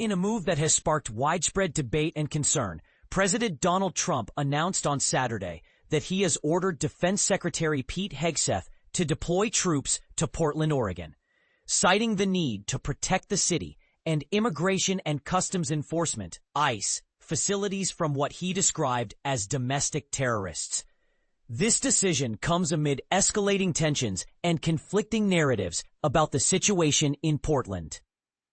In a move that has sparked widespread debate and concern, President Donald Trump announced on Saturday that he has ordered Defense Secretary Pete Hegseth to deploy troops to Portland, Oregon, citing the need to protect the city and Immigration and Customs Enforcement, ICE, facilities from what he described as domestic terrorists. This decision comes amid escalating tensions and conflicting narratives about the situation in Portland,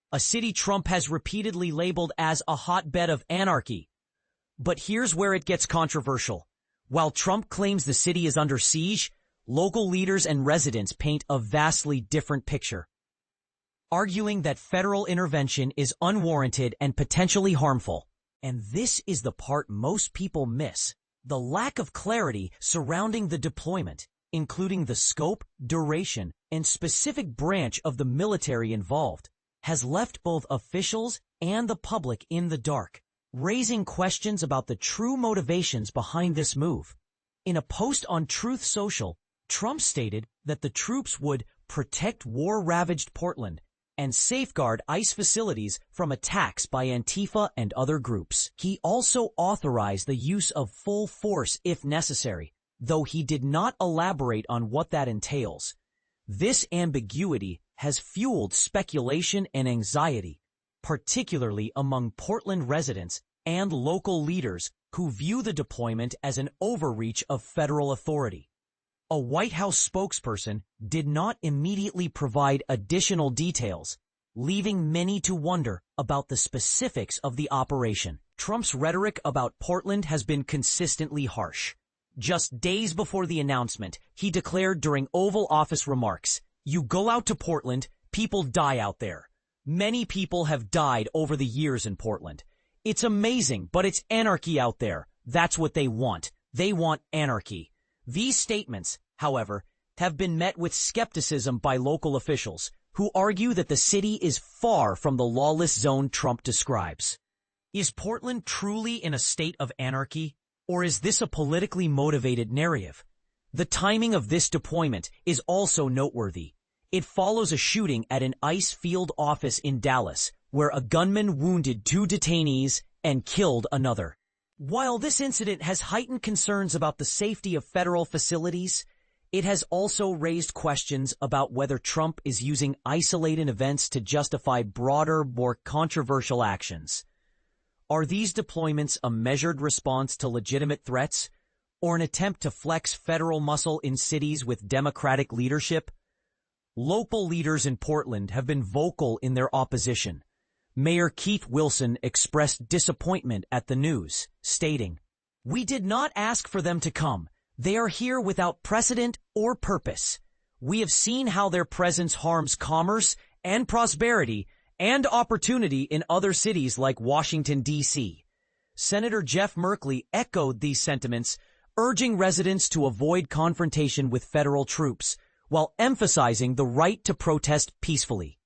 a city Trump has repeatedly labeled as a hotbed of anarchy. But here's where it gets controversial. While Trump claims the city is under siege, local leaders and residents paint a vastly different picture, arguing that federal intervention is unwarranted and potentially harmful. And this is the part most people miss: the lack of clarity surrounding the deployment, including the scope, duration, and specific branch of the military involved, has left both officials and the public in the dark, raising questions about the true motivations behind this move. In a post on Truth Social, Trump stated that the troops would protect war-ravaged Portland and safeguard ICE facilities from attacks by Antifa and other groups. He also authorized the use of full force if necessary, though he did not elaborate on what that entails. This ambiguity has fueled speculation and anxiety, particularly among Portland residents and local leaders who view the deployment as an overreach of federal authority. A White House spokesperson did not immediately provide additional details, leaving many to wonder about the specifics of the operation. Trump's rhetoric about Portland has been consistently harsh. Just days before the announcement, he declared during Oval Office remarks, "You go out to Portland, people die out there. Many people have died over the years in Portland. It's amazing, but it's anarchy out there. That's what they want. They want anarchy." These statements, however, have been met with skepticism by local officials, who argue that the city is far from the lawless zone Trump describes. Is Portland truly in a state of anarchy, or is this a politically motivated narrative? The timing of this deployment is also noteworthy. It follows a shooting at an ICE field office in Dallas, where a gunman wounded 2 detainees and killed another. While this incident has heightened concerns about the safety of federal facilities, it has also raised questions about whether Trump is using isolated events to justify broader, more controversial actions. Are these deployments a measured response to legitimate threats, or an attempt to flex federal muscle in cities with Democratic leadership? Local leaders in Portland have been vocal in their opposition. Mayor Keith Wilson expressed disappointment at the news, stating, "We did not ask for them to come. They are here without precedent or purpose. We have seen how their presence harms commerce and prosperity and opportunity in other cities like Washington, D.C." Senator Jeff Merkley echoed these sentiments, urging residents to avoid confrontation with federal troops, while emphasizing the right to protest peacefully.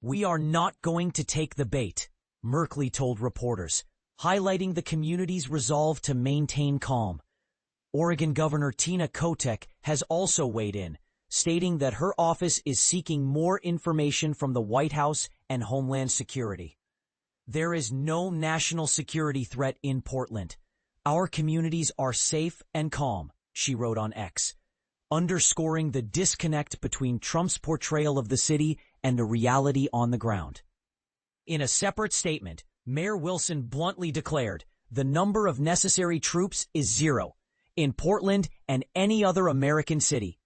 "We are not going to take the bait," Merkley told reporters, highlighting the community's resolve to maintain calm. Oregon Governor Tina Kotek has also weighed in, stating that her office is seeking more information from the White House and Homeland Security. "There is no national security threat in Portland. Our communities are safe and calm," she wrote on X, underscoring the disconnect between Trump's portrayal of the city and the reality on the ground. In a separate statement, Mayor Wilson bluntly declared, "The number of necessary troops is 0 in Portland and any other American city."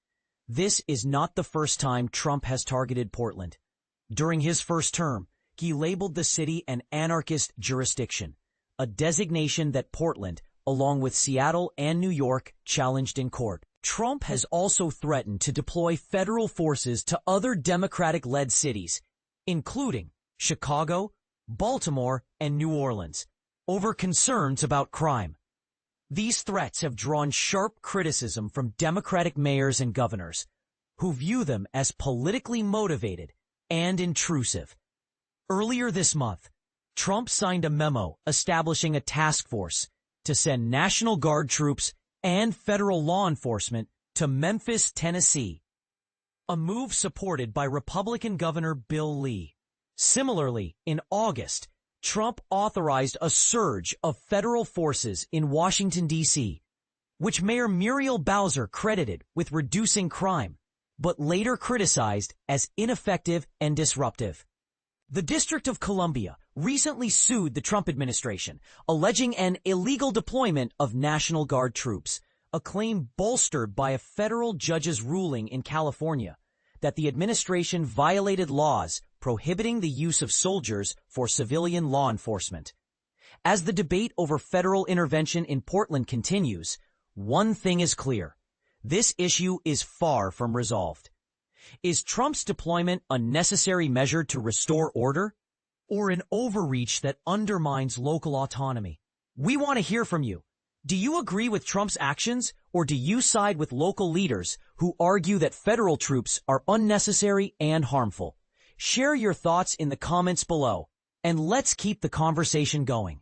This is not the first time Trump has targeted Portland. During his first term, he labeled the city an anarchist jurisdiction, a designation that Portland, along with Seattle and New York, challenged in court. Trump has also threatened to deploy federal forces to other Democratic-led cities, including Chicago, Baltimore, and New Orleans, over concerns about crime. These threats have drawn sharp criticism from Democratic mayors and governors, who view them as politically motivated and intrusive. Earlier this month, Trump signed a memo establishing a task force to send National Guard troops and federal law enforcement to Memphis, Tennessee, a move supported by Republican Governor Bill Lee. Similarly, in August, Trump authorized a surge of federal forces in Washington, D.C., which Mayor Muriel Bowser credited with reducing crime, but later criticized as ineffective and disruptive. The District of Columbia recently sued the Trump administration, alleging an illegal deployment of National Guard troops, a claim bolstered by a federal judge's ruling in California that the administration violated laws prohibiting the use of soldiers for civilian law enforcement. As the debate over federal intervention in Portland continues, one thing is clear. This issue is far from resolved. Is Trump's deployment a necessary measure to restore order, or an overreach that undermines local autonomy? We want to hear from you. Do you agree with Trump's actions, or do you side with local leaders who argue that federal troops are unnecessary and harmful? Share your thoughts in the comments below, and let's keep the conversation going.